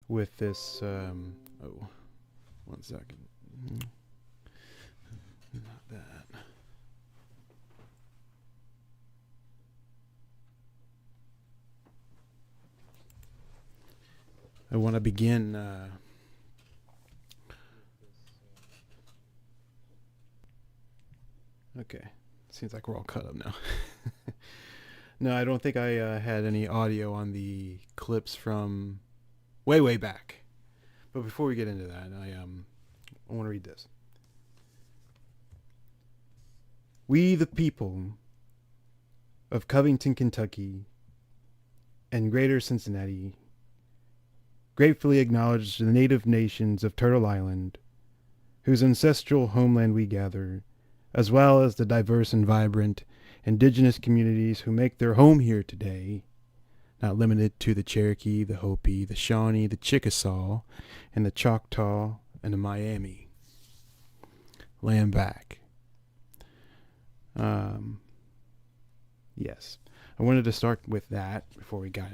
with this. Oh, 1 second. Not that. I want to begin. Okay, seems like we're all cut up now. No, I don't think I had any audio on the clips from way back. But before we get into that, I want to read this. We, the people of Covington, Kentucky, and Greater Cincinnati, gratefully acknowledge the native nations of Turtle Island, whose ancestral homeland we gather, as well as the diverse and vibrant indigenous communities who make their home here today, not limited to the Cherokee, the Hopi, the Shawnee, the Chickasaw, and the Choctaw, and the Miami. Land back. Yes. I wanted to start with that before we got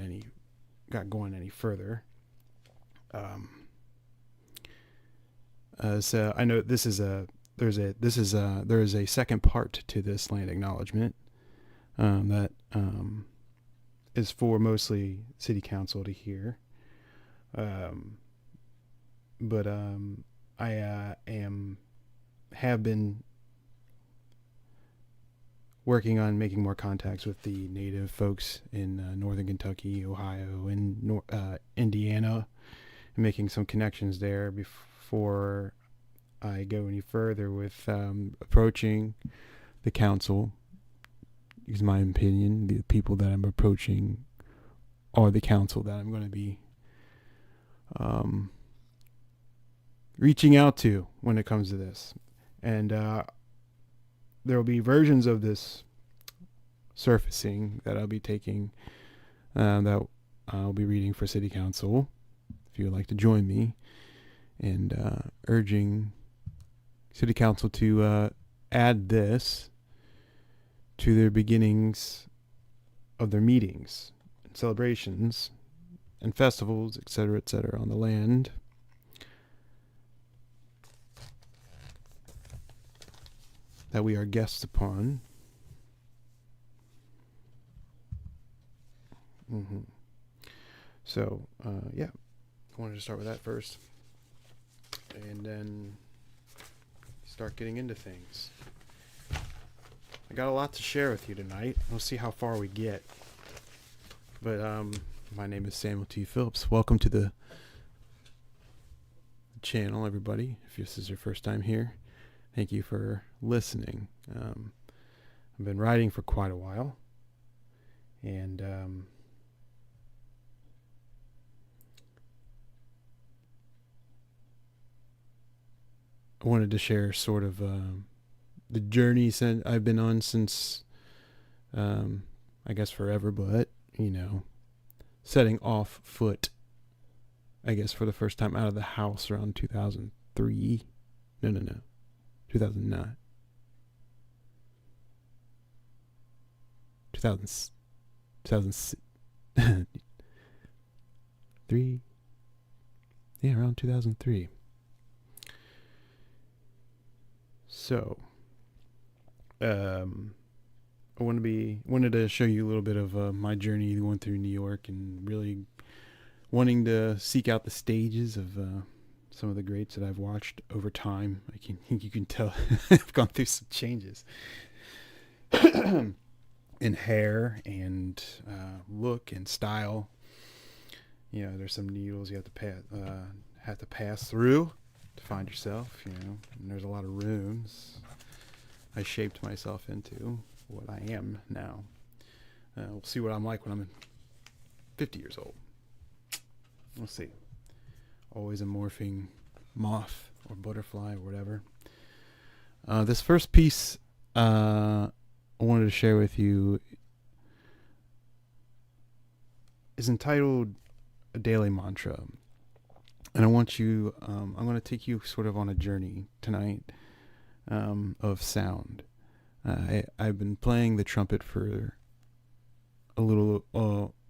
going any further. So I know there is a second part to this land acknowledgement that is for mostly city council to hear. But I have been working on making more contacts with the native folks in northern Kentucky, Ohio, and Indiana, and making some connections there before I go any further with approaching the council. Is my opinion. The people that I'm approaching are the council that I'm going to be reaching out to when it comes to this. And there will be versions of this surfacing that I'll be taking, that I'll be reading for city council, if you would like to join me, and urging city council to add this to their beginnings of their meetings and celebrations and festivals, etc., on the land. That we are guests upon. So, yeah, I wanted to start with that first, and then start getting into things. I got a lot to share with you tonight. We'll see how far we get. But my name is Samuel T. Phillips. Welcome to the channel, everybody. If this is your first time here, thank you for listening. I've been writing for quite a while, and I wanted to share sort of the journey I've been on since, I guess forever, but, setting off foot, I guess, for the first time out of the house around 2003. No. 2009. 2003. Yeah, around 2003. So, I wanted to show you a little bit of my journey going through New York, and really wanting to seek out the stages of some of the greats that I've watched over time. You can tell I've gone through some changes in hair and look and style. There's some needles you have to pass through to find yourself. And there's a lot of rooms I shaped myself into what I am now. We'll see what I'm like when I'm 50 years old. We'll see. Always a morphing moth or butterfly or whatever. This first piece I wanted to share with you is entitled A Daily Mantra. And I want you, I'm going to take you sort of on a journey tonight of sound. I've been playing the trumpet for a little,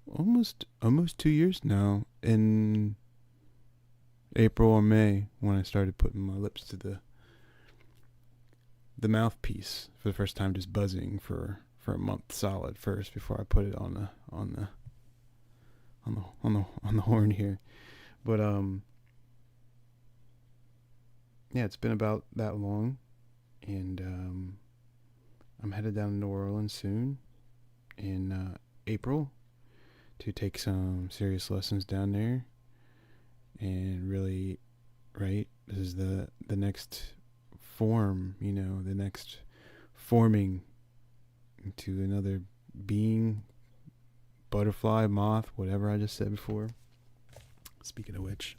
almost 2 years now. And April or May when I started putting my lips to the mouthpiece for the first time, just buzzing for a month solid first before I put it on the horn here. But yeah, it's been about that long, and I'm headed down to New Orleans soon in April to take some serious lessons down there, and really, right, this is the next form, you know, the next forming into another being, butterfly, moth, whatever I just said before. Speaking of which,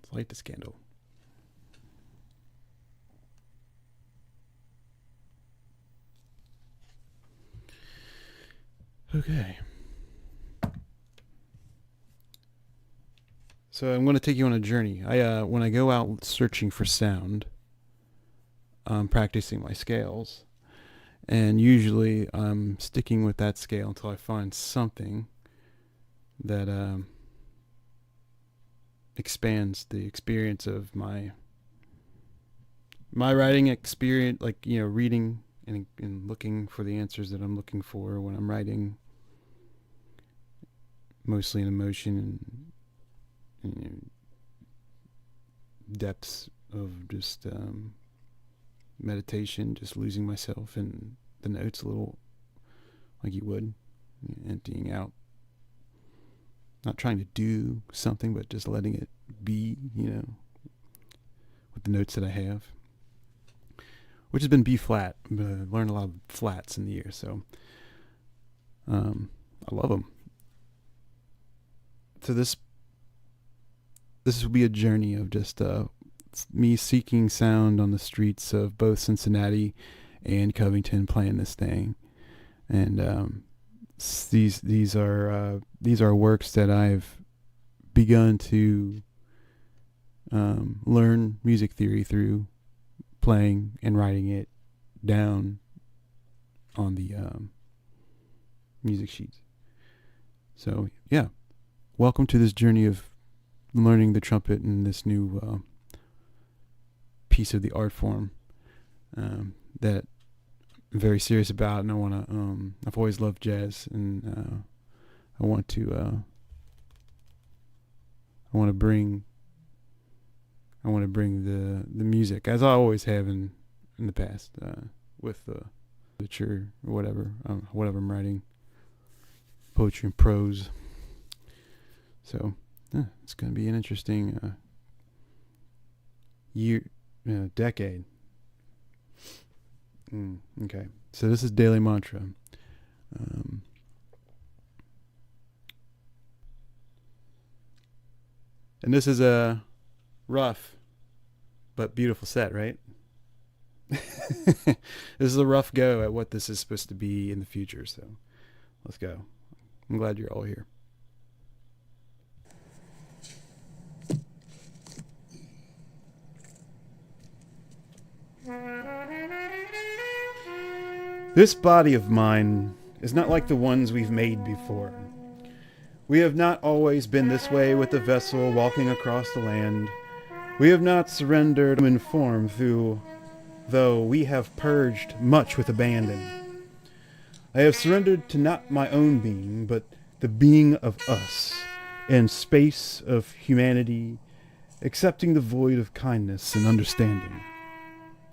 let's light this candle. Okay. So I'm going to take you on a journey. When I go out searching for sound, I'm practicing my scales, and usually I'm sticking with that scale until I find something that expands the experience of my writing experience, like, you know, reading and looking for the answers that I'm looking for when I'm writing, mostly in emotion and you know, depths of just meditation, just losing myself in the notes a little, like you would, emptying out, not trying to do something, but just letting it be, you know, with the notes that I have, which has been B flat. I learned a lot of flats in the year, so I love them. So this will be a journey of just me seeking sound on the streets of both Cincinnati and Covington, playing this thing, and these are works that I've begun to learn music theory through playing and writing it down on the music sheets. So yeah, welcome to this journey of learning the trumpet and this new piece of the art form that I'm very serious about, and I want to. I've always loved jazz, and I want to bring the music, as I always have in the past, with the literature or whatever I'm writing, poetry and prose. So it's going to be an interesting decade. Okay, so this is Daily Mantra. And this is a rough but beautiful set, right? This is a rough go at what this is supposed to be in the future, so let's go. I'm glad you're all here. This body of mine is not like the ones we've made before. We have not always been this way with the vessel walking across the land. We have not surrendered human form though we have purged much with abandon. I have surrendered to not my own being, but the being of us, in space of humanity, accepting the void of kindness and understanding.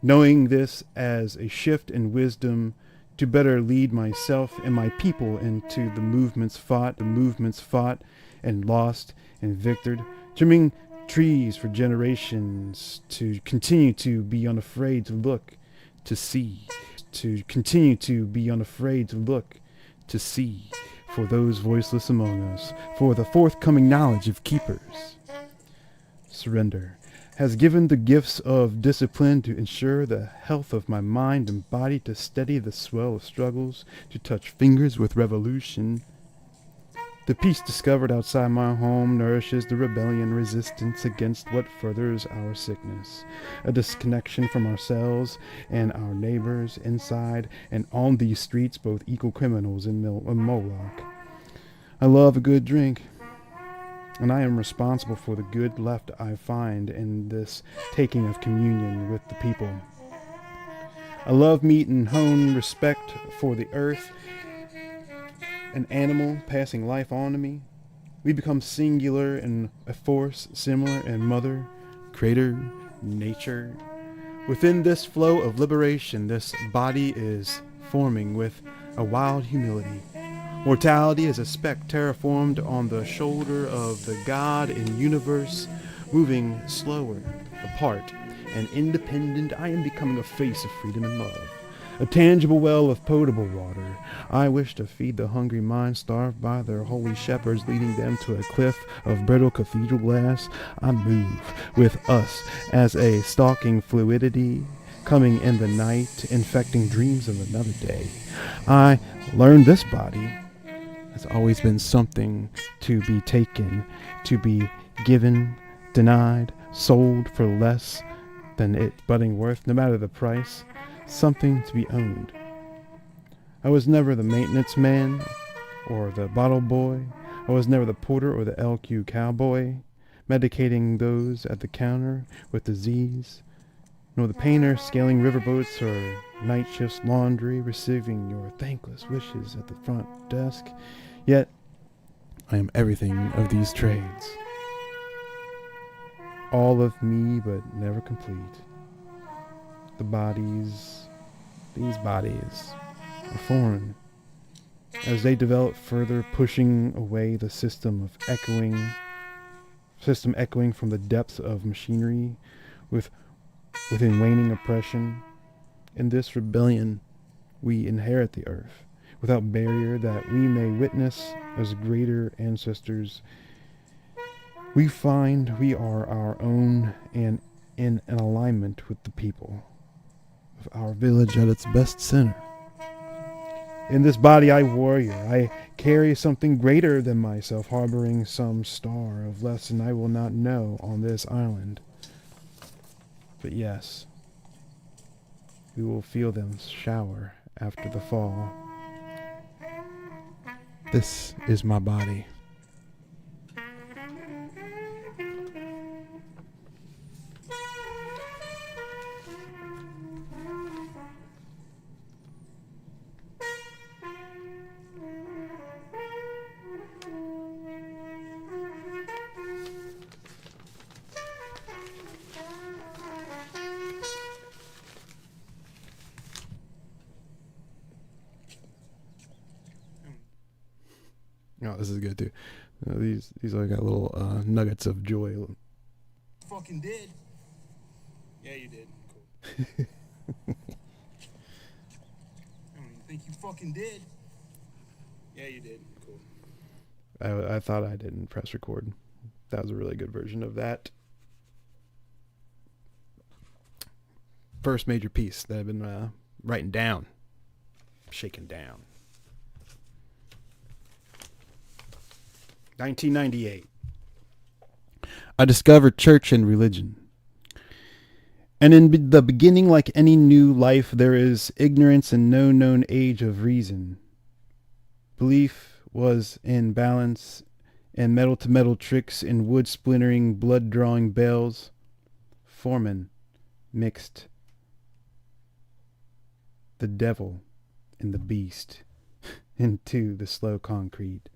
Knowing this as a shift in wisdom to better lead myself and my people into the movements fought and lost and victored, trimming trees for generations to continue to be unafraid to look, to see, to continue to be unafraid to look, to see, for those voiceless among us, for the forthcoming knowledge of keepers. Surrender has given the gifts of discipline to ensure the health of my mind and body, to steady the swell of struggles, to touch fingers with revolution. The peace discovered outside my home nourishes the rebellion, resistance against what furthers our sickness. A disconnection from ourselves and our neighbors inside and on these streets, both equal criminals in Moloch. I love a good drink. and I am responsible for the good left I find in this taking of communion with the people. I love meat and hone respect for the earth, an animal passing life on to me. We become singular in a force similar in mother, creator, nature. Within this flow of liberation, this body is forming with a wild humility. Mortality is a speck terraformed on the shoulder of the God in universe, moving slower, apart, and independent. I am becoming a face of freedom and love, a tangible well of potable water. I wish to feed the hungry mind starved by their holy shepherds, leading them to a cliff of brittle cathedral glass. I move with us as a stalking fluidity, coming in the night, infecting dreams of another day. I learned this body has always been something to be taken, to be given, denied, sold for less than it budding worth, no matter the price, something to be owned. I was never the maintenance man or the bottle boy. I was never the porter or the LQ cowboy, medicating those at the counter with disease, nor the painter scaling riverboats or night shifts laundry, receiving your thankless wishes at the front desk. Yet, I am everything of these trades. All of me, but never complete. These bodies, are foreign, as they develop further, pushing away the system echoing from the depths of machinery within waning oppression. In this rebellion, we inherit the earth without barrier that we may witness as greater ancestors. We find we are our own and in an alignment with the people of our village at its best center. In this body I warrior, I carry something greater than myself, harboring some star of lesson I will not know on this island. But yes, we will feel them shower after the fall. This is my body. Oh, this is good too. These all got little nuggets of joy. Fucking did. Yeah, you did. Cool. I don't even think you fucking did. Yeah, you did. Cool. I thought I didn't press record. That was a really good version of that first major piece that I've been writing down, shaking down. 1998. I discovered church and religion. And in the beginning, like any new life, there is ignorance and no known age of reason. Belief was in balance and metal-to-metal tricks in wood-splintering, blood-drawing bells. Foreman mixed the devil and the beast into the slow concrete.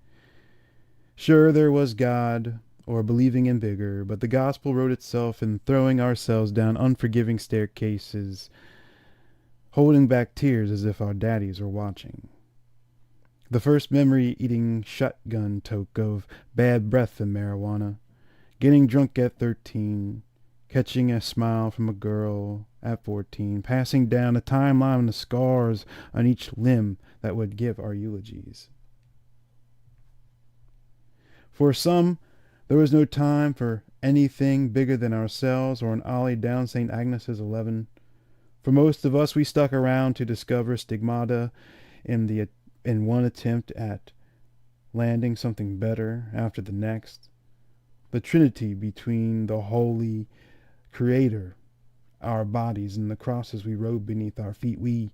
Sure, there was God, or believing in vigor, but the gospel wrote itself in throwing ourselves down unforgiving staircases, holding back tears as if our daddies were watching. The first memory eating shotgun toke of bad breath and marijuana, getting drunk at 13, catching a smile from a girl at 14, passing down a timeline of scars on each limb that would give our eulogies. For some, there was no time for anything bigger than ourselves or an ollie down St. Agnes's 11. For most of us, we stuck around to discover stigmata in one attempt at landing something better after the next. The trinity between the holy creator, our bodies, and the crosses we rode beneath our feet. We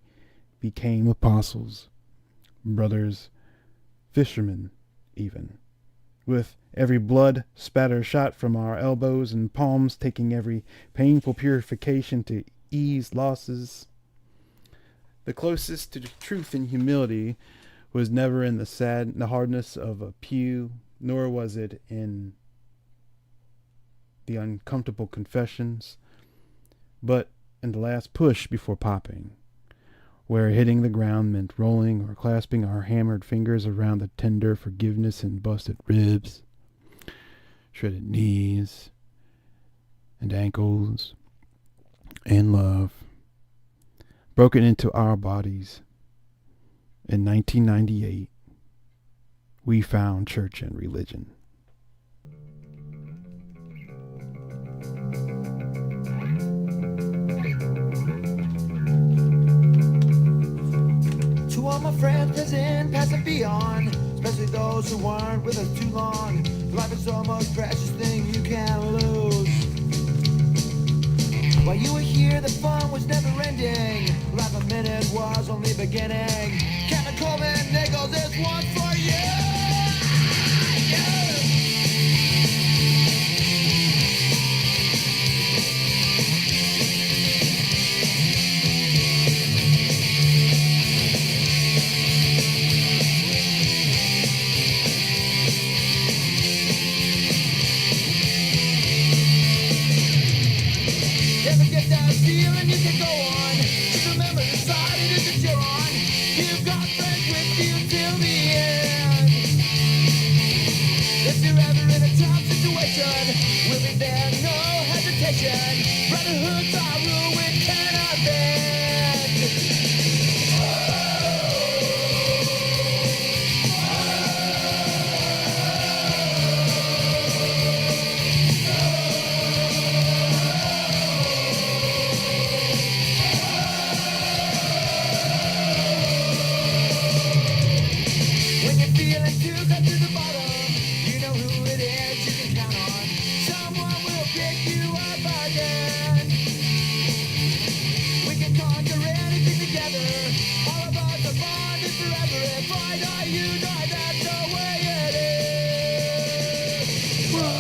became apostles, brothers, fishermen even. with every blood spatter shot from our elbows and palms, taking every painful purification to ease losses. The closest to truth and humility was never in the hardness of a pew, nor was it in the uncomfortable confessions, but in the last push before popping, where hitting the ground meant rolling or clasping our hammered fingers around the tender forgiveness and busted ribs, shredded knees, and ankles, and love, broken into our bodies. In 1998, we found church and religion. To all my friends present, past and beyond, especially those who weren't with us too long. Life is the most precious thing you can lose. While you were here, the fun was never ending. Life a minute was only beginning. Chemical and nickels, this one's for you. Never get that feeling you can go on. Just remember the side it is that you're on. You've got friends with you till the end. If you're ever in a tough situation, we'll be there, no hesitation. Brotherhoods are rule we cannot bend. When you're feeling too close to the bottom, you know who it is you can count on. Someone will pick you up again. We can conquer anything together. All of us are bonded forever. If I die, you die. That's the way it is. Whoa.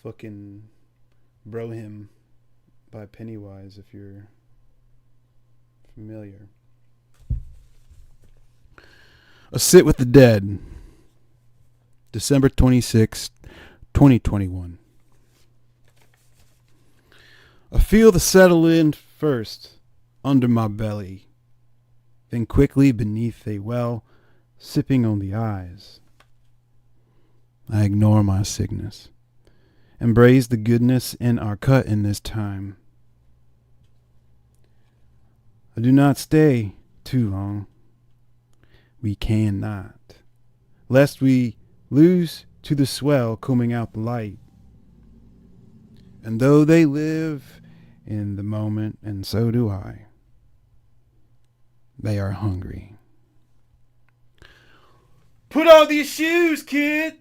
Fucking Bro Hymn by Pennywise, if you're familiar. A Sit with the Dead, December 26th, 2021. I feel the settle in first under my belly, then quickly beneath a well, sipping on the eyes. I ignore my sickness, embrace the goodness in our cut in this time. I do not stay too long. We cannot, lest we lose to the swell combing out the light. And though they live in the moment, and so do I, they are hungry. Put on these shoes, kid!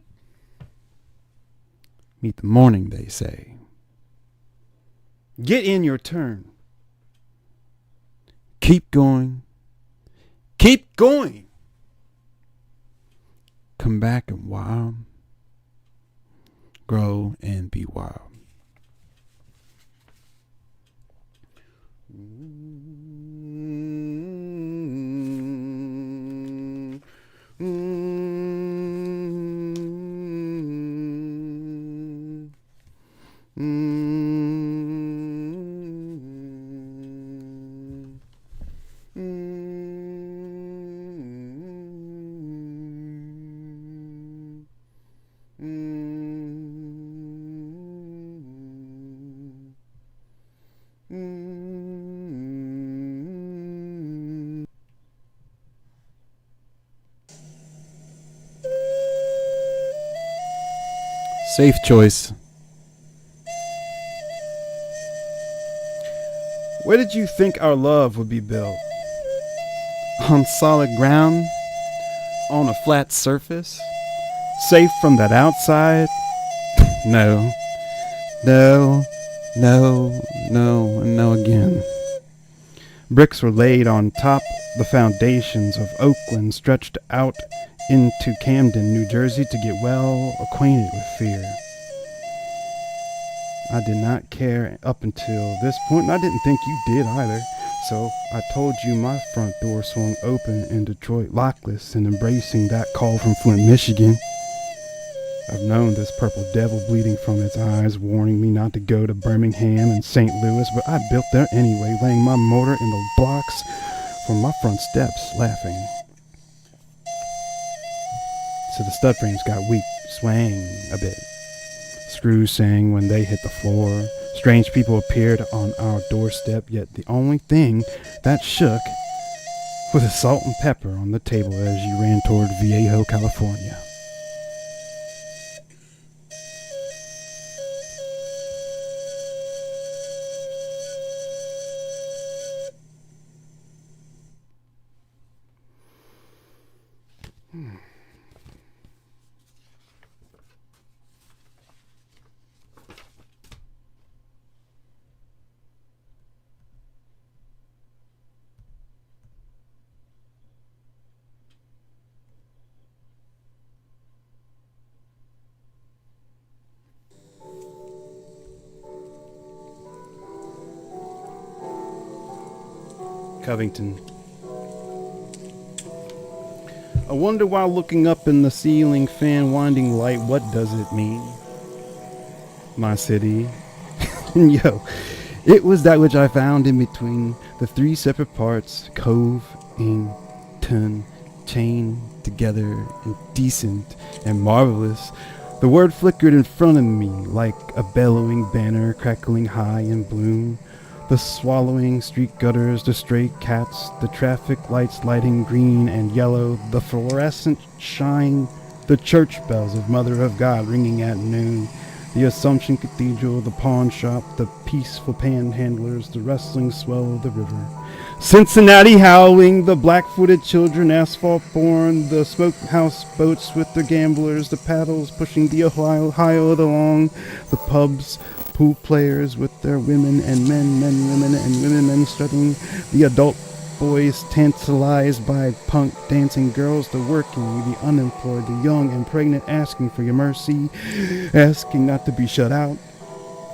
Meet the morning, they say. Get in your turn. Keep going. Keep going. Come back and wild. Grow and be wild. Safe choice. Where did you think our love would be built? On solid ground? On a flat surface? Safe from that outside? No. No. No, no, and no again. Bricks were laid on top the foundations of Oakland, stretched out into Camden, New Jersey, to get well acquainted with fear. I did not care up until this point, and I didn't think you did either. So I told you my front door swung open in Detroit, lockless and embracing that call from Flint, Michigan. I've known this purple devil bleeding from its eyes, warning me not to go to Birmingham and St. Louis, but I built there anyway, laying my mortar in the blocks from my front steps, laughing. So the stud frames got weak, swaying a bit. Screws sang when they hit the floor. Strange people appeared on our doorstep, yet the only thing that shook was the salt and pepper on the table as you ran toward Viejo, California. Covington. I wonder while looking up in the ceiling fan winding light, what does it mean? My city. Yo, it was that which I found in between the three separate parts, COViNGTON, chained together, indecent and marvelous. The word flickered in front of me like a bellowing banner crackling high in bloom. The swallowing street gutters, the stray cats, the traffic lights lighting green and yellow, the fluorescent shine, the church bells of Mother of God ringing at noon, the Assumption Cathedral, the pawn shop, the peaceful panhandlers, the rustling swell of the river. Cincinnati howling, the black-footed children asphalt-born, the smokehouse boats with their gamblers, the paddles pushing the Ohio along, the pubs, pool players with their women and men, women and men strutting, the adult boys tantalized by punk dancing girls, the working, the unemployed, the young and pregnant asking for your mercy, asking not to be shut out,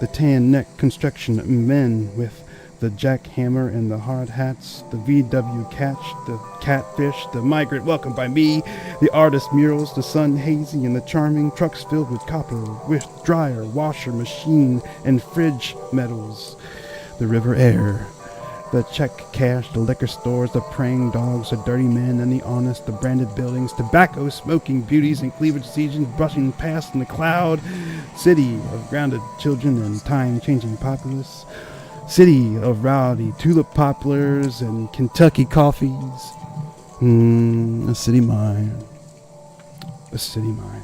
the tan neck construction men with the jackhammer and the hard hats, the VW catch, the catfish, the migrant welcomed by me, the artist murals, the sun hazy and the charming trucks filled with copper, with dryer, washer, machine, and fridge metals, the river air, the check cash, the liquor stores, the praying dogs, the dirty men and the honest, the branded buildings, tobacco smoking beauties and cleavage seasons brushing past in the cloud, city of grounded children and time-changing populace, city of rowdy tulip poplars and Kentucky coffees. A city mine. A city mine.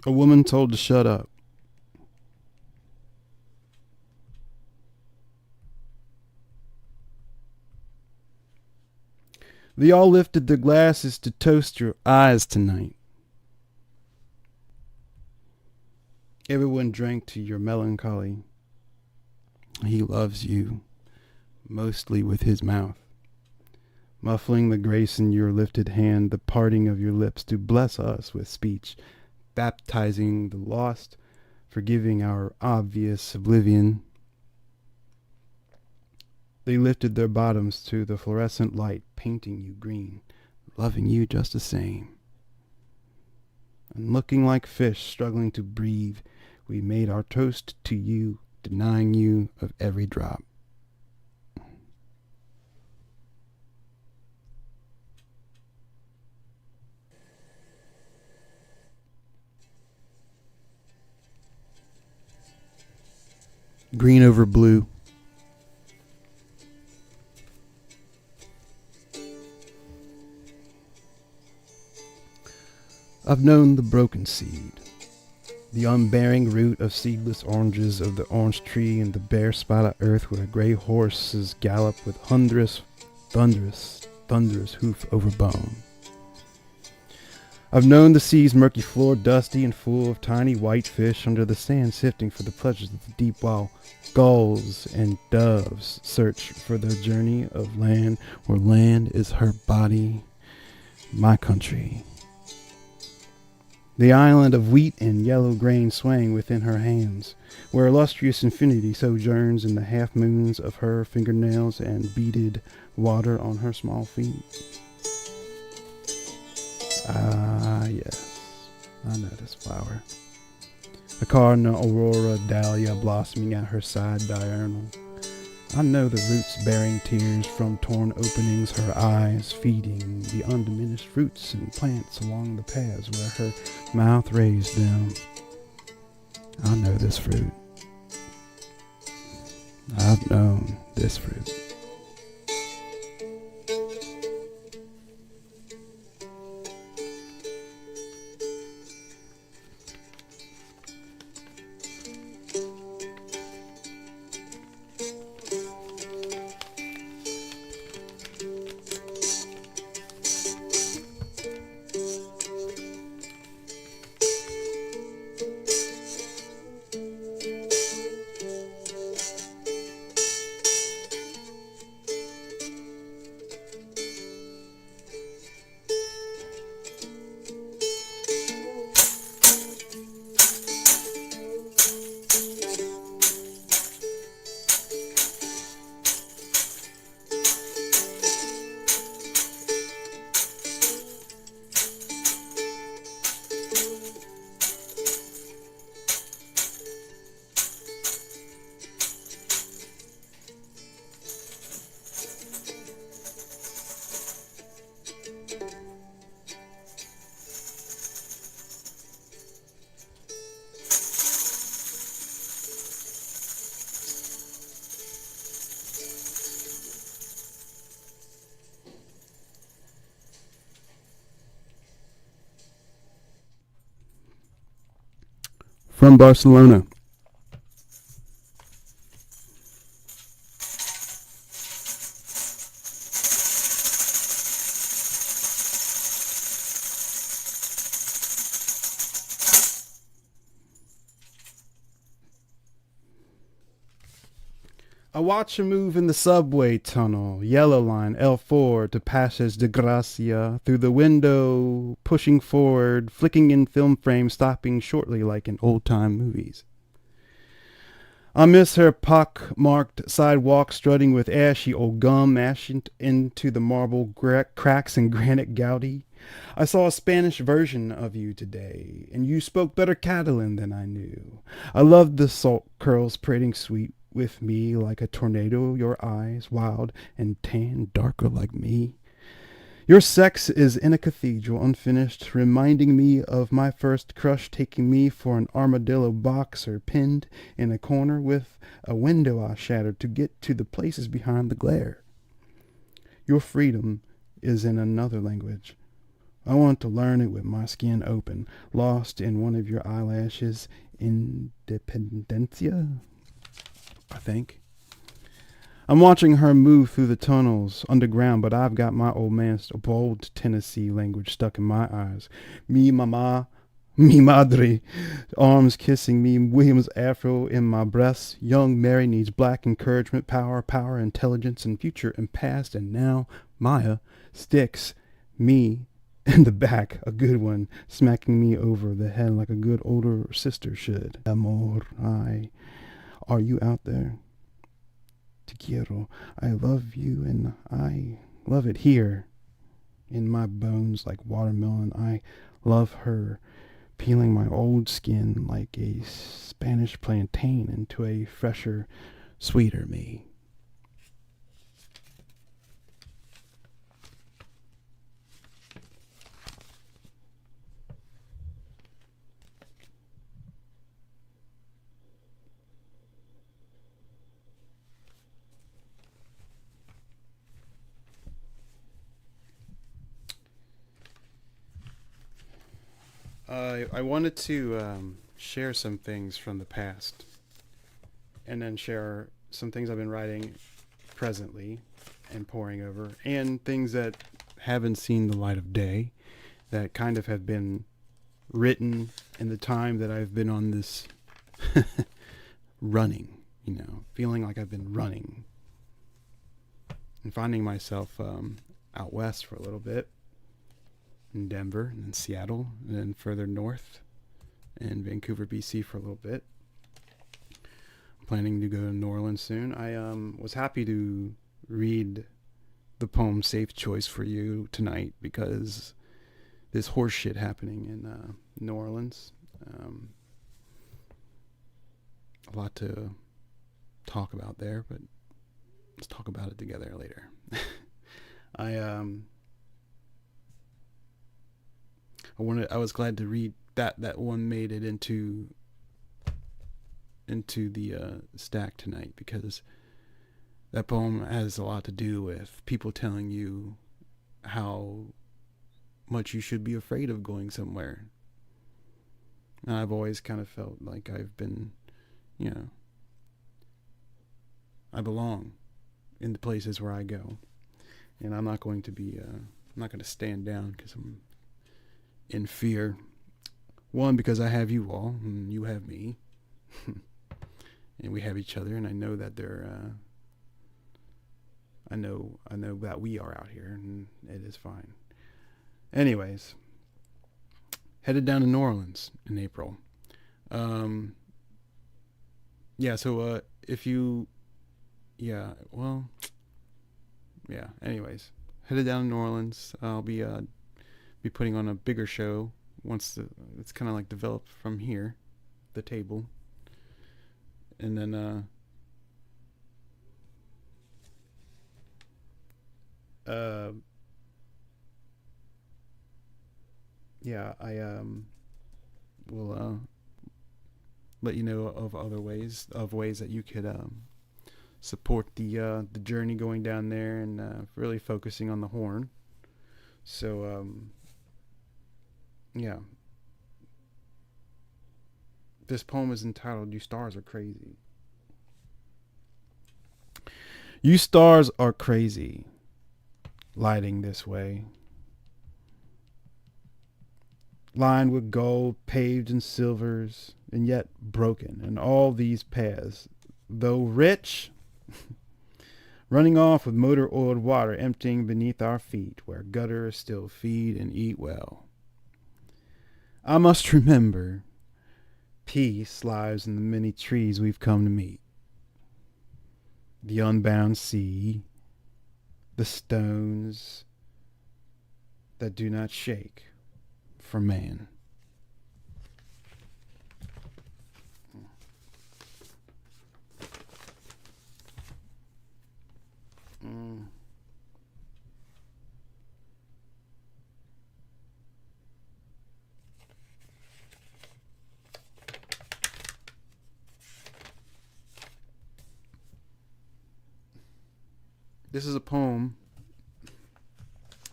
A woman told to shut up. They all lifted their glasses to toast your eyes tonight. Everyone drank to your melancholy. He loves you, mostly with his mouth, muffling the grace in your lifted hand, the parting of your lips to bless us with speech, baptizing the lost, forgiving our obvious oblivion. They lifted their bottoms to the fluorescent light, painting you green, loving you just the same. And looking like fish struggling to breathe, we made our toast to you, denying you of every drop. Green over blue. I've known the broken seed, the unbearing root of seedless oranges of the orange tree and the bare spot of earth where gray horses gallop with thunderous hoof over bone. I've known the sea's murky floor dusty and full of tiny white fish under the sand sifting for the pleasures of the deep while gulls and doves search for their journey of land where land is her body, my country. The island of wheat and yellow grain swaying within her hands, where illustrious infinity sojourns in the half-moons of her fingernails and beaded water on her small feet. Ah, yes, I know this flower. A cardinal aurora dahlia blossoming at her side diurnal. I know the roots bearing tears from torn openings, her eyes feeding the undiminished roots and plants along the paths where her mouth raised them. I know this fruit. I've known this fruit. From Barcelona. I watch her move in the subway tunnel, yellow line L4 to Passes de Gracia, through the window, pushing forward, flicking in film frame, stopping shortly like in old-time movies. I miss her pock-marked sidewalk strutting with ashy old gum ashed into the marble cracks and granite gouty. I saw a Spanish version of you today, and you spoke better Catalan than I knew. I loved the salt curls parading sweet with me like a tornado, your eyes wild and tan, darker like me. Your sex is in a cathedral unfinished, reminding me of my first crush taking me for an armadillo boxer pinned in a corner with a window I shattered to get to the places behind the glare. Your freedom is in another language. I want to learn it with my skin open, lost in one of your eyelashes. Independencia, I think. I'm watching her move through the tunnels underground, but I've got my old man's bold Tennessee language stuck in my eyes. Mi mama, mi madre, arms kissing me, William's afro in my breasts. Young Mary needs black encouragement, power, intelligence, and future and past, and now Maya sticks me in the back, a good one, smacking me over the head like a good older sister should. Amor, are you out there? Te quiero. I love you and I love it here. In my bones like watermelon. I love her. Peeling my old skin like a Spanish plantain into a fresher, sweeter me. I wanted to share some things from the past and then share some things I've been writing presently and poring over, and things that haven't seen the light of day that kind of have been written in the time that I've been on this running, feeling like I've been running and finding myself out west for a little bit. In Denver and in Seattle and then further north in Vancouver, BC for a little bit. I'm planning to go to New Orleans soon. I was happy to read the poem Safe Choice for you tonight because there's horse shit happening in New Orleans. A lot to talk about there, but let's talk about it together later. I was glad to read that one made it into the stack tonight because that poem has a lot to do with people telling you how much you should be afraid of going somewhere. And I've always kind of felt like I've been, I belong in the places where I go, and I'm not going to stand down because I'm in fear. One, because I have you all and you have me and we have each other, and I know that I know that we are out here and it is fine. Anyways, headed down to New Orleans in April. Anyways, headed down to New Orleans. I'll be putting on a bigger show once it's kind of like developed from here, the table, and then I will let you know of other ways that you could support the journey going down there and really focusing on the horn. So this poem is entitled "You Stars Are Crazy." You stars are crazy, lighting this way, lined with gold, paved in silvers, and yet broken in all these paths, though rich, running off with motor-oiled water emptying beneath our feet, where gutters still feed and eat well. I must remember, peace lies in the many trees we've come to meet. The unbound sea, the stones that do not shake for man. This is a poem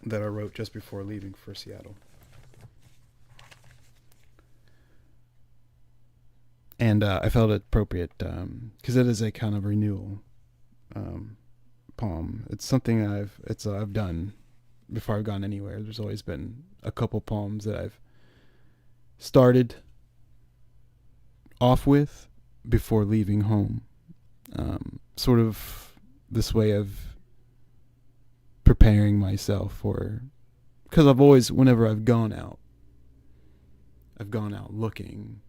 that I wrote just before leaving for Seattle. And I felt it appropriate because it is a kind of renewal poem. It's something I've done before I've gone anywhere. There's always been a couple poems that I've started off with before leaving home. Sort of this way of preparing myself for, because I've always, whenever I've gone out looking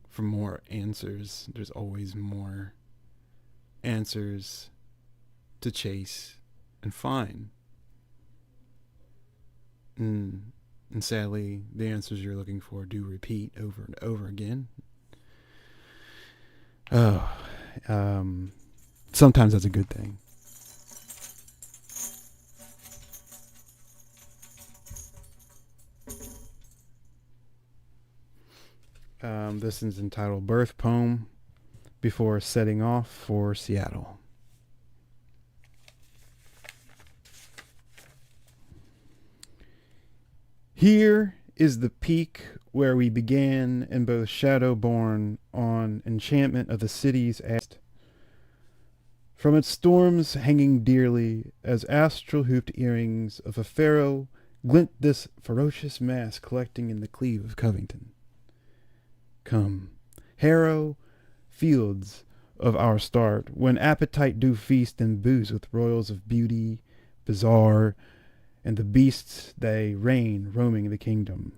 for more answers. There's always more answers to chase and find. And sadly, the answers you're looking for do repeat over and over again. Oh, sometimes that's a good thing. This is entitled Birth Poem before setting off for Seattle. Here is the peak where we began, in both shadow born on enchantment of the city's ast. From its storms hanging dearly as astral hooped earrings of a pharaoh glint this ferocious mass collecting in the cleave of Covington. Come, harrow fields of our start, when appetite do feast and booze with royals of beauty, bizarre, and the beasts they reign roaming the kingdom.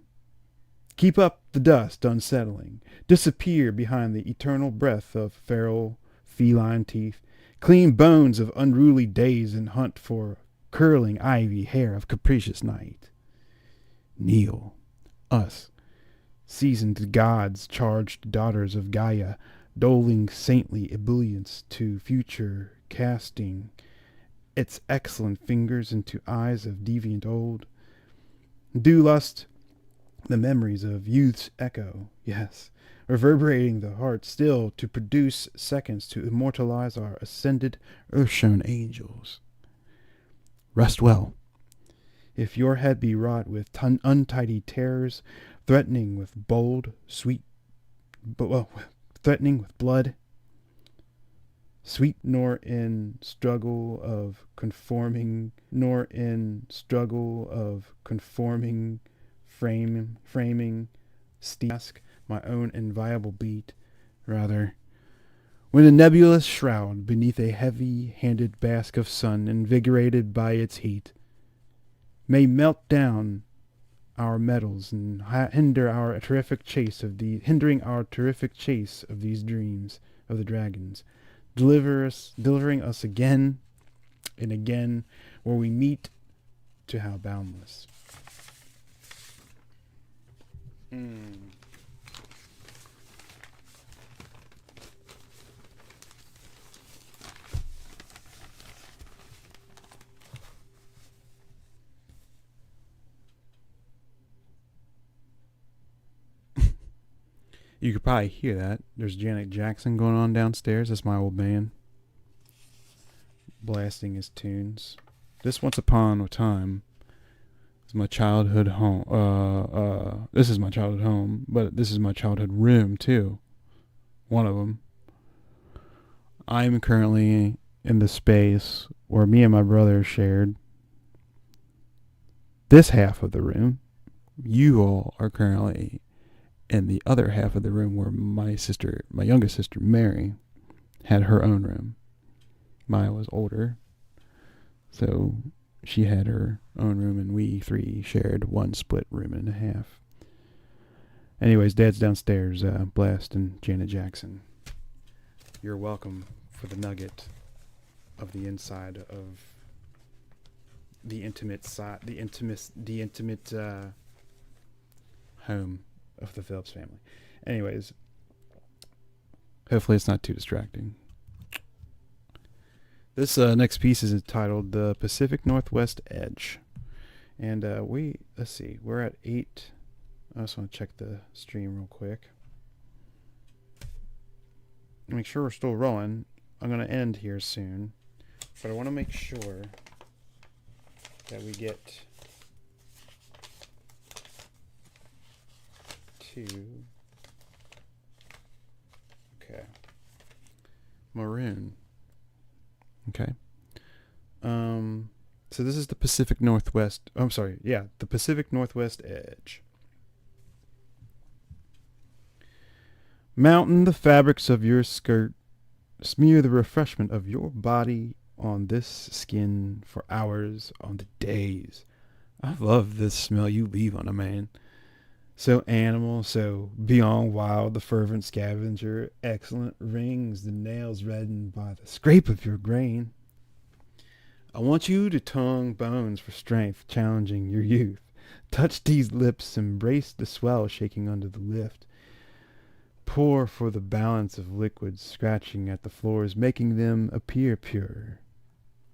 Keep up the dust unsettling, disappear behind the eternal breath of feral feline teeth, clean bones of unruly days and hunt for curling ivy hair of capricious night. Kneel, us, seasoned gods, charged daughters of Gaia, doling saintly ebullience to future, casting its excellent fingers into eyes of deviant old. Do lust the memories of youth's echo, yes, reverberating the heart still to produce seconds to immortalize our ascended earth-shown angels. Rest well. If your head be wrought with untidy terrors, threatening with threatening with blood, sweet nor in struggle of conforming, framing, ask my own inviolable beat, rather, when a nebulous shroud beneath a heavy-handed bask of sun, invigorated by its heat, may melt down our metals and hindering our terrific chase of these dreams of the dragons, delivering us again and again where we meet to how boundless. You could probably hear that. There's Janet Jackson going on downstairs. That's my old man blasting his tunes. This Once Upon a Time is my childhood home. This is my childhood home, but this is my childhood room too. One of them. I'm currently in the space where me and my brother shared this half of the room. You all are currently in the other half of the room where my youngest sister, Mary, had her own room. Maya was older, so she had her own room, and we three shared one split room and a half. Anyways, Dad's downstairs blasting Janet Jackson. You're welcome for the nugget of the inside of the intimate home of the Phillips family. Anyways, hopefully it's not too distracting. This next piece is entitled The Pacific Northwest Edge. And let's see, we're at 8. I just want to check the stream real quick. Make sure we're still rolling. I'm going to end here soon. But I want to make sure that we get to... Okay. Maroon. Okay. So this is the Pacific Northwest. Oh, I'm sorry. Yeah, the Pacific Northwest Edge. Mountain the fabrics of your skirt. Smear the refreshment of your body on this skin for hours, on the days. I love this smell you leave on a man. So animal, so beyond wild, the fervent scavenger. Excellent rings, the nails reddened by the scrape of your grain. I want you to tongue bones for strength, challenging your youth. Touch these lips, embrace the swell shaking under the lift. Pour for the balance of liquids scratching at the floors, making them appear pure.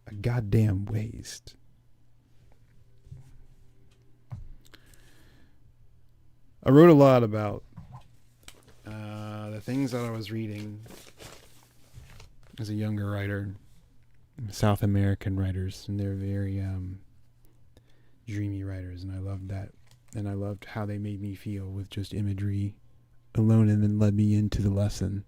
A goddamn waste. I wrote a lot about the things that I was reading as a younger writer, South American writers, and they're very dreamy writers, and I loved that. And I loved how they made me feel with just imagery alone, and then led me into the lesson.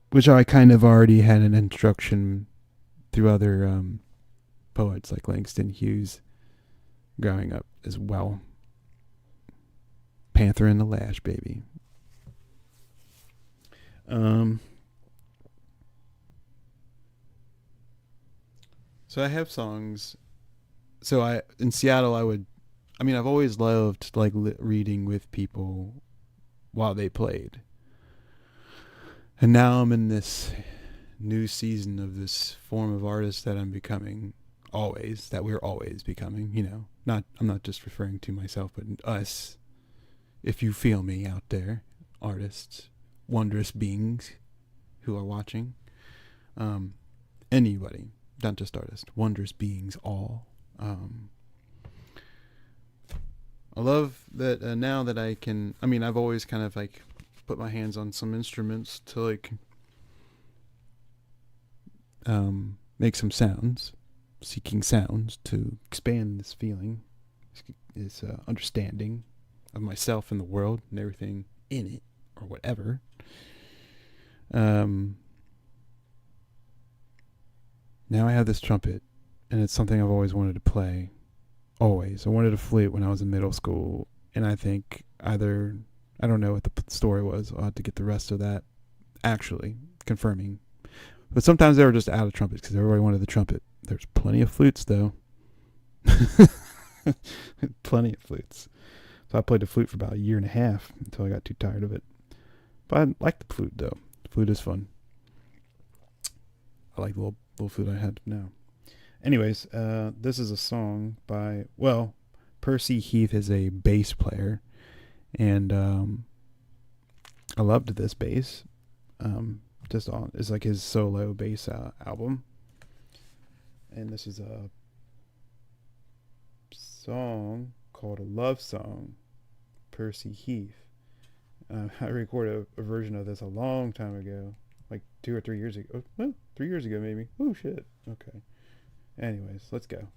Which I kind of already had an instruction through other poets like Langston Hughes growing up as well. Panther in the Lash, baby. So I have songs. So in Seattle, I've always loved like reading with people while they played. And now I'm in this new season of this form of artist that I'm becoming that we're always becoming, I'm not just referring to myself, but us, if you feel me out there, artists, wondrous beings who are watching, anybody, not just artists, wondrous beings, all. I love that now that I can, I've always kind of like put my hands on some instruments to like make some sounds, seeking sounds to expand this feeling, this understanding of myself and the world and everything in it or whatever. Now I have this trumpet, and it's something I've always wanted to play. Always. I wanted a flute when I was in middle school, and I think I don't know what the story was. I'll have to get the rest of that actually confirming. But sometimes they were just out of trumpets because everybody wanted the trumpet. There's plenty of flutes, though. Plenty of flutes. So I played the flute for about a year and a half until I got too tired of it. But I like the flute, though. The flute is fun. I like the little flute I have now. Anyways, this is a song by, Percy Heath is a bass player. And I loved this bass. It's like his solo bass album. And this is a song called A Love Song, Percy Heath. I recorded a version of this a long time ago, like 2 or 3 years ago. Oh, 3 years ago maybe. Oh shit. Okay. Anyways, let's go.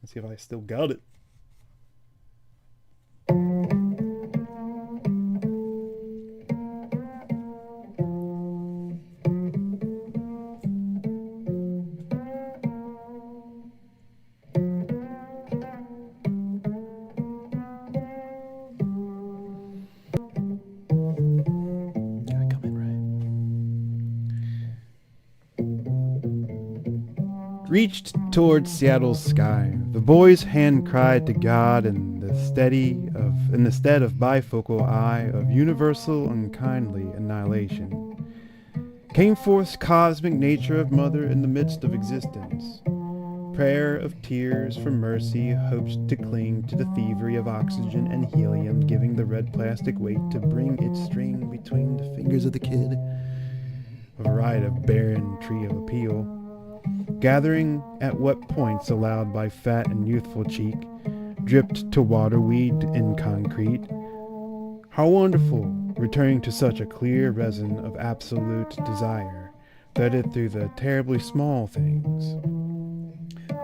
Let's see if I still got it. Reached towards Seattle's sky, the boy's hand cried to God in the stead of bifocal eye of universal unkindly annihilation. Came forth cosmic nature of mother in the midst of existence. Prayer of tears for mercy hoped to cling to the thievery of oxygen and helium, giving the red plastic weight to bring its string between the fingers of the kid. A variety of barren tree of appeal. Gathering at what points allowed by fat and youthful cheek, dripped to waterweed in concrete. How wonderful, returning to such a clear resin of absolute desire, threaded through the terribly small things.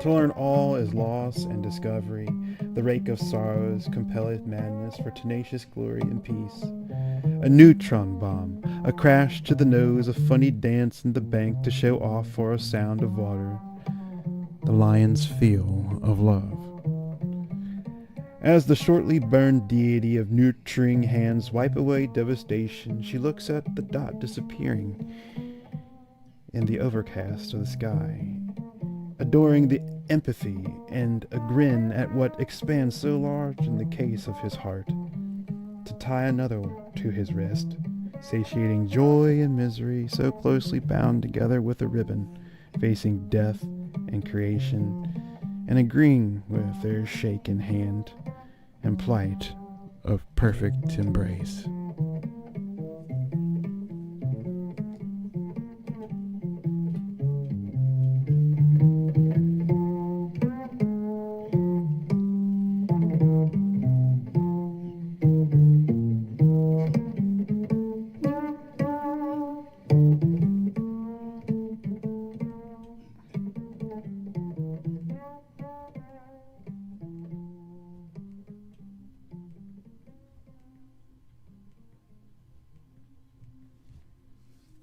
To learn all is loss and discovery, the rake of sorrows compelleth madness for tenacious glory and peace. A neutron bomb, a crash to the nose, a funny dance in the bank to show off for a sound of water. The lion's feel of love. As the shortly burned deity of nurturing hands wipe away devastation, she looks at the dot disappearing in the overcast of the sky, adoring the empathy and a grin at what expands so large in the case of his heart. To tie another to his wrist, satiating joy and misery, so closely bound together with a ribbon, facing death and creation, and agreeing with their shaken hand and plight of perfect embrace.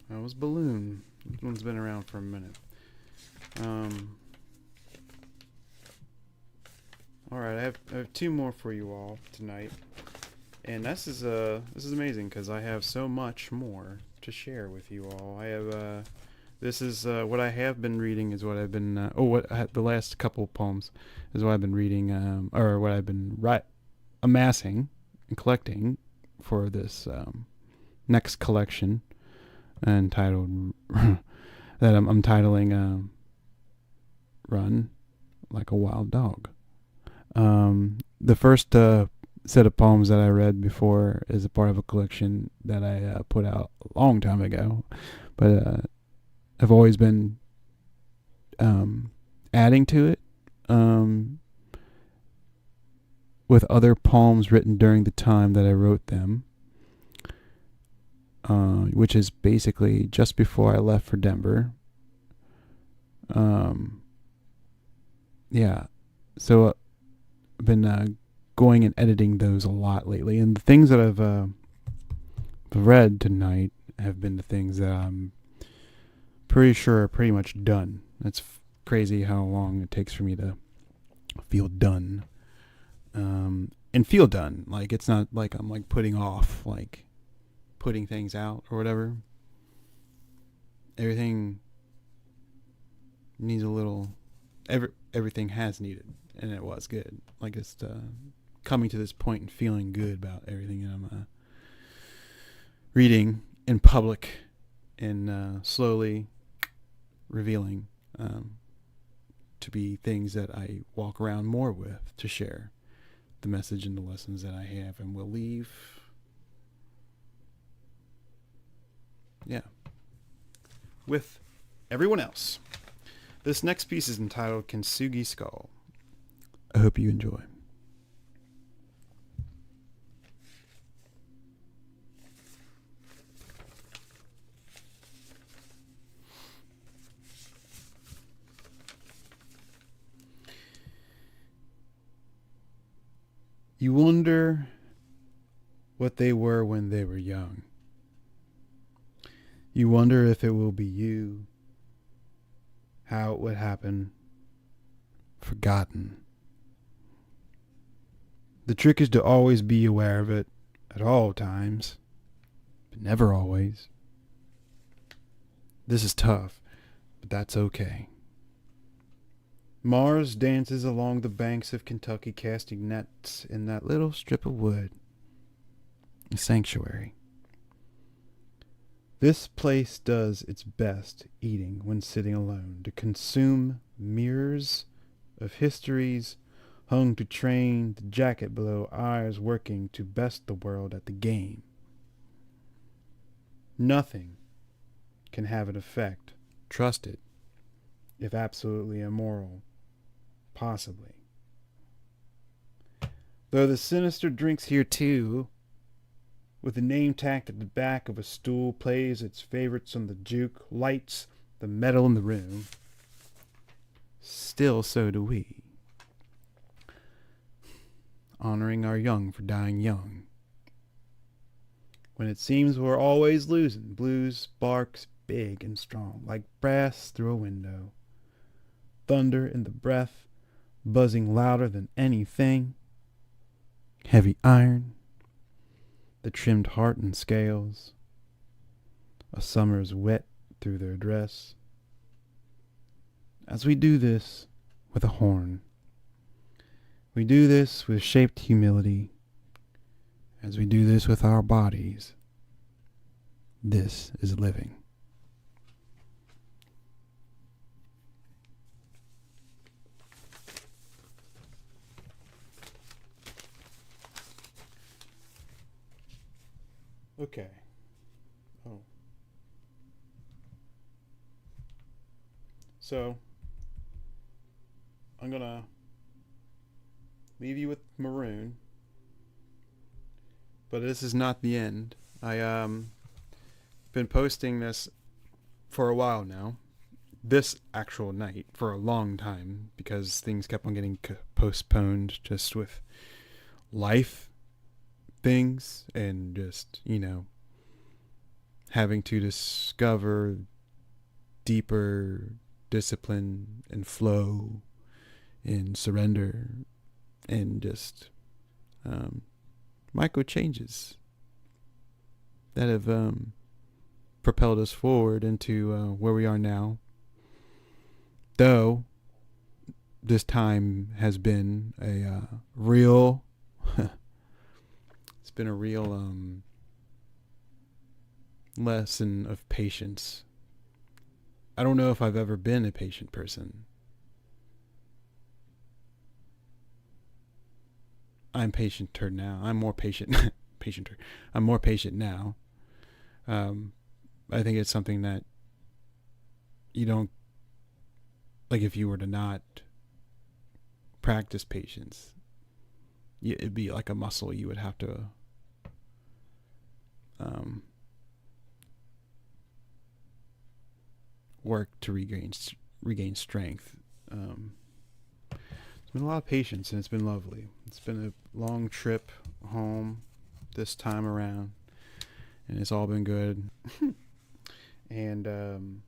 That was Balloon. This one's been around for a minute. Alright, I have two more for you all tonight. And this is amazing because I have so much more to share with you all. I have this is what I have been reading is what I've been the last couple poems is what I've been reading or what I've been amassing and collecting for this next collection entitled that I'm titling Run Like a Wild Dog. The first set of poems that I read before is a part of a collection that I put out a long time ago, but I've always been adding to it with other poems written during the time that I wrote them, which is basically just before I left for Denver. Yeah, so I've been going and editing those a lot lately, and the things that I've read tonight have been the things that I'm pretty sure are pretty much done. It's crazy how long it takes for me to feel done, and feel done. Like it's not like I'm like putting off, like putting things out or whatever. Everything needs a little. Everything has needed, and it was good. Like it's coming to this point and feeling good about everything that I'm reading in public and slowly revealing to be things that I walk around more with to share the message and the lessons that I have and will leave. Yeah. With everyone else. This next piece is entitled KiNTSUGi SKULL. I hope you enjoy. You wonder what they were when they were young. You wonder if it will be you, how it would happen, forgotten. The trick is to always be aware of it at all times, but never always. This is tough, but that's okay. Mars dances along the banks of Kentucky, casting nets in that little strip of wood. A sanctuary. This place does its best eating when sitting alone, to consume mirrors of histories hung to train the jacket below eyes working to best the world at the game. Nothing can have an effect, trust it, if absolutely immoral. Possibly. Though the sinister drinks here too, with a name tacked at the back of a stool, plays its favorites on the juke, lights the metal in the room. Still so do we. Honoring our young for dying young. When it seems we're always losing, blues barks big and strong, like brass through a window. Thunder in the breath, buzzing louder than anything. Heavy iron, the trimmed heart and scales. A summer's wet through their dress. As we do this with a horn, we do this with shaped humility, as we do this with our bodies. This is living. Okay. Oh. So, I'm gonna leave you with Maroon. But this is not the end. I been posting this for a while now. This actual night for a long time because things kept on getting postponed just with life things and just, having to discover deeper discipline and flow and surrender and just micro changes that have propelled us forward into where we are now. Though this time has been a real it's been a real lesson of patience. I don't know if I've ever been a patient person. I'm patienter now. I'm more patient. Patienter. I'm more patient now. I think it's something that you don't, like, if you were to not practice patience, it'd be like a muscle you would have to work to regain strength. It's been a lot of patience and it's been lovely. It's been a long trip home this time around and it's all been good. And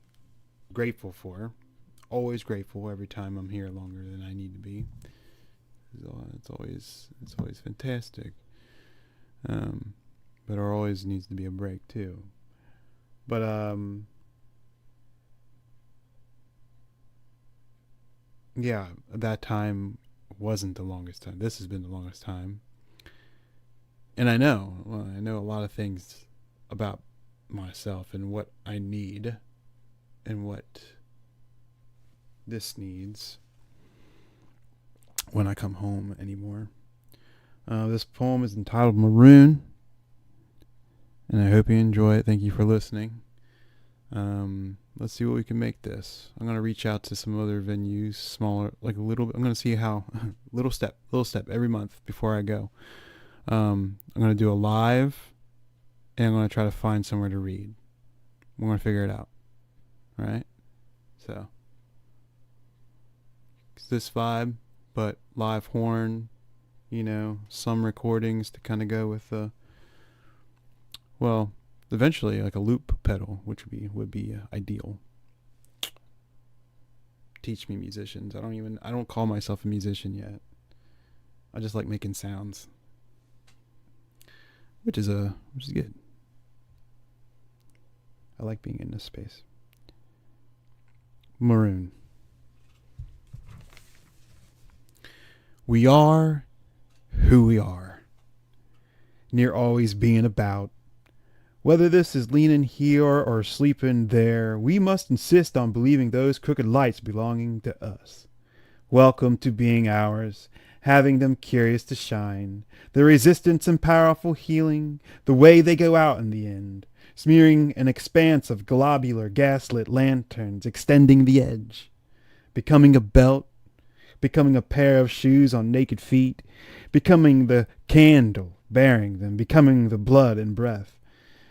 grateful for. Always grateful every time I'm here longer than I need to be. It's always fantastic. But there always needs to be a break too. But yeah, that time wasn't the longest time. This has been the longest time. And I know a lot of things about myself and what I need and what this needs when I come home anymore. This poem is entitled Maroon, and I hope you enjoy it. Thank you for listening. Let's see what we can make this. I'm going to reach out to some other venues, smaller, like a little bit. I'm going to see how, little step every month before I go. I'm going to do a live, and I'm going to try to find somewhere to read. We're going to figure it out. All right? So, it's this vibe, but live horn, some recordings to kind of go with eventually like a loop pedal, which would be ideal. Teach me, musicians. I don't call myself a musician yet. I just like making sounds, which is good. I like being in this space. Maroon. We are who we are, near always being about. Whether this is leaning here or sleeping there, we must insist on believing those crooked lights belonging to us. Welcome to being ours, having them curious to shine, the resistance and powerful healing, the way they go out in the end, smearing an expanse of globular gaslit lanterns, extending the edge, becoming a belt, becoming a pair of shoes on naked feet, becoming the candle bearing them, becoming the blood and breath,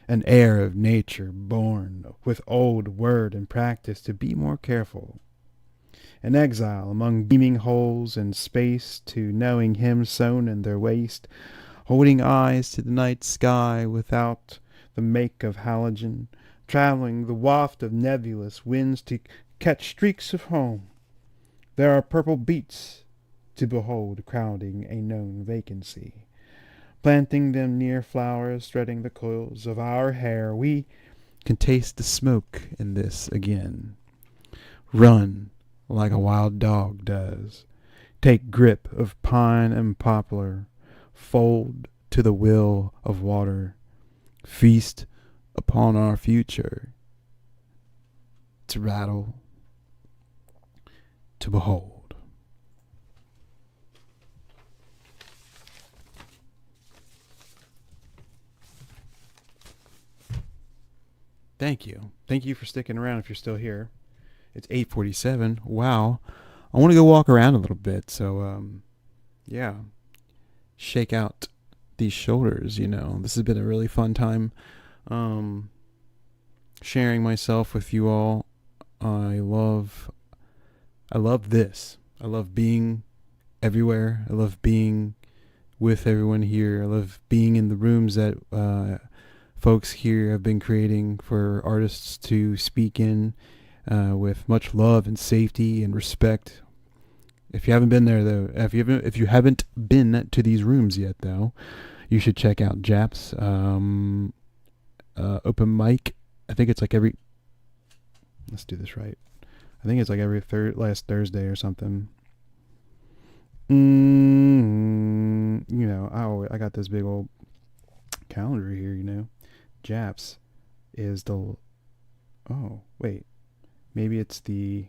an air of nature born with old word and practice to be more careful. An exile among beaming holes in space to knowing him sewn in their waist, holding eyes to the night sky without the make of halogen, traveling the waft of nebulous winds to catch streaks of home. There are purple beets to behold crowding a known vacancy. Planting them near flowers, threading the coils of our hair, we can taste the smoke in this again. Run like a wild dog does. Take grip of pine and poplar. Fold to the will of water. Feast upon our future, to rattle, to behold. Thank you. Thank you for sticking around if you're still here. It's 8:47. Wow. I want to go walk around a little bit. So, yeah. Shake out these shoulders, you know. This has been a really fun time sharing myself with you all. I love this. I love being everywhere. I love being with everyone here. I love being in the rooms that folks here have been creating for artists to speak in with much love and safety and respect. If you haven't been there though, if you haven't been to these rooms yet though, you should check out Jap's open mic. I think it's like every. Let's do this right. I think it's like every last Thursday or something. You know, I got this big old calendar here. You know, Japs is the. Oh wait, maybe it's the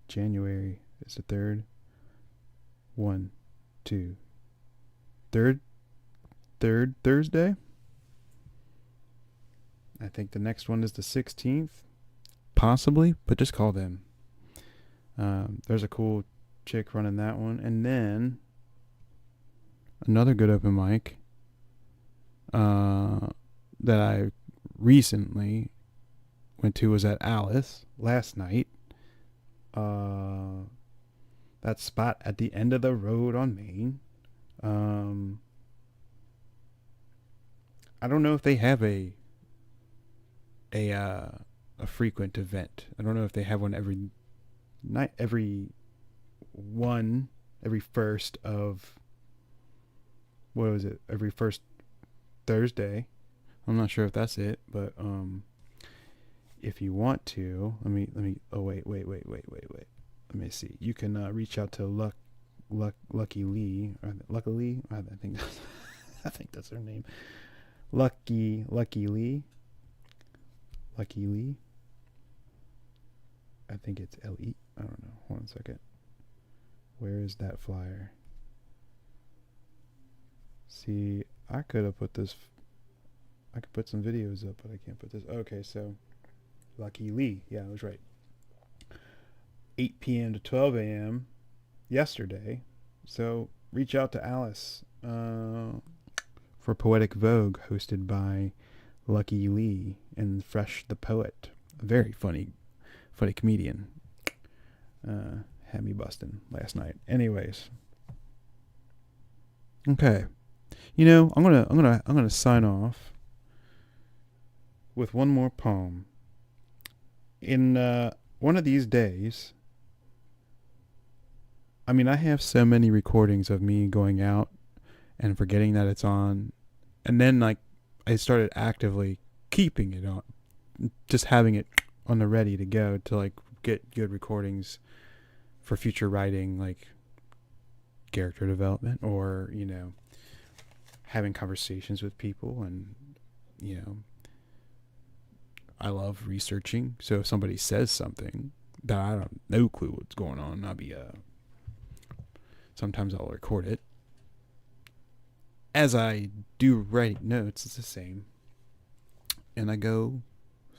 January. It's the third. 1, 2, third Thursday. I think the next one is the 16th, possibly, but just call them. There's a cool chick running that one, and then another good open mic that I recently went to was at Alice last night. That spot at the end of the road on Main. I don't know if they have a frequent event. I don't know if they have one every night, every first of, what was it? Every first Thursday. I'm not sure if that's it, but if you want to, let me. Oh wait. Let me see. You can reach out to Lucky Lee. Luckily, I think I think that's her name. Lucky Lee. Lucky Lee. I think it's L-E. I don't know. Hold on a second. Where is that flyer? See, I could have put this. I could put some videos up, but I can't put this. Okay, so Lucky Lee. Yeah, I was right. 8 p.m. to 12 a.m. yesterday. So reach out to Alice for Poetic Vogue, hosted by Lucky Lee and Fresh the Poet. A very funny comedian. Had me busting last night. Anyways. Okay. You know, I'm gonna sign off with one more poem. In one of these days, I mean, I have so many recordings of me going out and forgetting that it's on, and then like I started actively keeping it on, just having it on the ready to go to like get good recordings for future writing, like character development, or you know, having conversations with people. And you know, I love researching, so if somebody says something that I don't no clue what's going on, I'll be sometimes I'll record it. As I do write notes, it's the same. And I go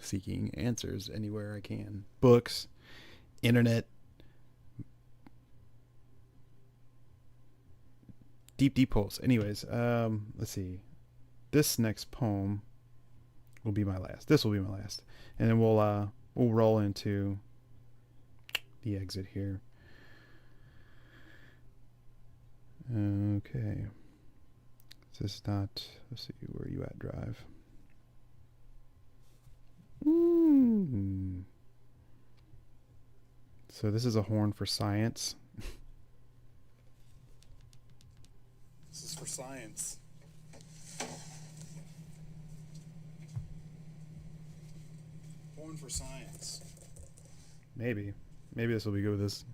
seeking answers anywhere I can. Books, internet, deep holes. Anyways, let's see. This next poem will be my last. This will be my last. And then we'll roll into the exit here. Okay. This is not, let's see, where are you at, Drive? So this is a horn for science. This is for science. Born for science. Maybe this will be good with this.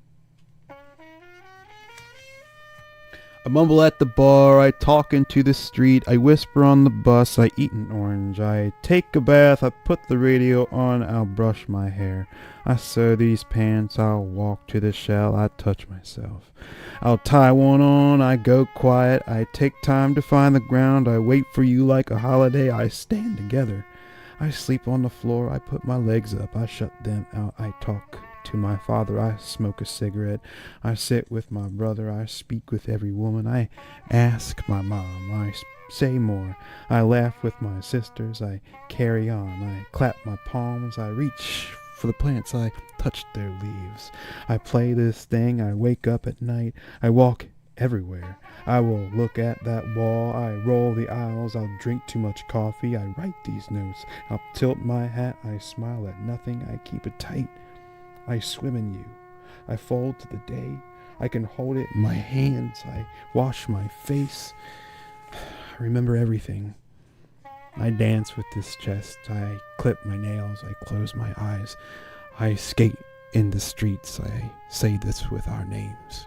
I mumble at the bar, I talk into the street, I whisper on the bus, I eat an orange, I take a bath, I put the radio on, I'll brush my hair, I sew these pants, I'll walk to the shell, I touch myself. I'll tie one on, I go quiet, I take time to find the ground, I wait for you like a holiday, I stand together. I sleep on the floor, I put my legs up, I shut them out, I talk to my father, I smoke a cigarette, I sit with my brother, I speak with every woman, I ask my mom, I say more, I laugh with my sisters, I carry on, I clap my palms, I reach for the plants, I touch their leaves, I play this thing, I wake up at night, I walk everywhere, I will look at that wall, I roll the aisles, I'll drink too much coffee, I write these notes, I'll tilt my hat, I smile at nothing, I keep it tight. I swim in you. I fold to the day. I can hold it in my hands. I wash my face. I remember everything. I dance with this chest. I clip my nails. I close my eyes. I skate in the streets. I say this with our names.